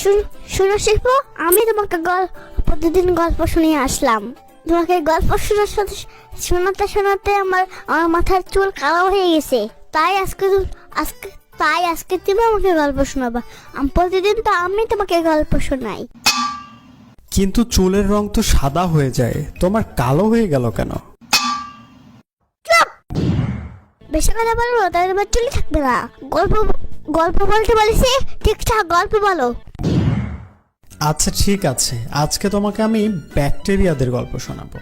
শুনো শিল্পু, আমি তোমাকে প্রতিদিন গল্প শুনিয়ে আসলাম। তোমাকে গল্প শোনাতে শোনাতে আমার মাথার চুল কালো হয়ে গেছে। তাই আজকে তুমি আমাকে গল্প শোনাবা। প্রতিদিন তো আমি তোমাকে গল্প শোনাই। কিন্তু চুলের রং তো সাদা হয়ে যায়, তোমার কালো হয়ে গেল কেন? বেশি কথা বলবো তাই তোমার চুলই থাকবে না। গল্প বলতে বলেছি, ঠিকঠাক গল্প বলো। আচ্ছা ঠিক আছে, আজকে তোমাকে আমি ব্যাকটেরিয়াদের গল্প শোনাবো।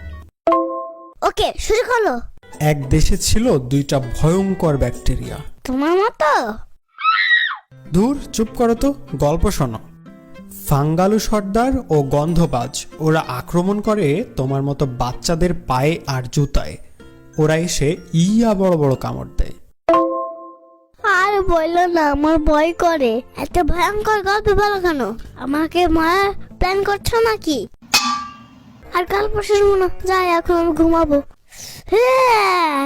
ওকে, শুরু করো। এক দেশে ছিল দুইটা ভয়ঙ্কর ব্যাকটেরিয়া। তোমার মতো? দূর, চুপ করো তো, গল্প শোনো। ফাঙ্গালু সর্দার ও গন্ধবাজ ওরা আক্রমণ করে তোমার মতো বাচ্চাদের পায়ে আর জুতায়। ওরা এসে ইয়া বড় বড় কামড় দেয়। আর বললো না, আমার ভয় করে। এত ভয়ঙ্কর গল্প বলো কেন? আমাকে মারার প্ল্যান করছো নাকি? আর গল্প শুনবো না, যাই এখন আমি ঘুমাবো। হ্যাঁ।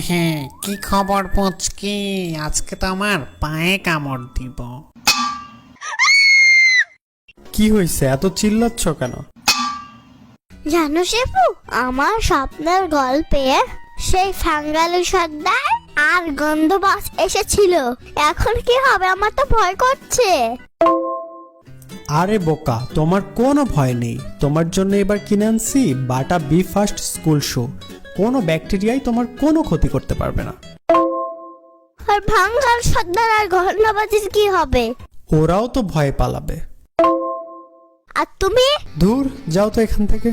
হ্যাঁ, কি খবর পুচকি? আজকে তো আমার পায়ে কামড় দিব। কি হয়েছে, এত চিল্লাচ্ছ কেন? জানো শেফু, আমার স্বপ্নের গল্পে সেই ফাঙ্গালু সর্দার আর গন্ধবাজ এসেছিল। এখন কি হবে? আমার তো ভয় করছে। আরে বোকা, তোমার কোনো ভয় নেই। তোমার জন্য এবার কিনে আনছি বাটা বি ফার্স্ট স্কুল শু। কোনো ব্যাকটেরিয়াই তোমার কোনো ক্ষতি করতে পারবে না। আর ফাঙ্গাল সর্দার আর গন্ধবাজের কি হবে? ওরাও তো ভয় পালাবে। আর তুমি? দূর, যাও তো এখান থেকে।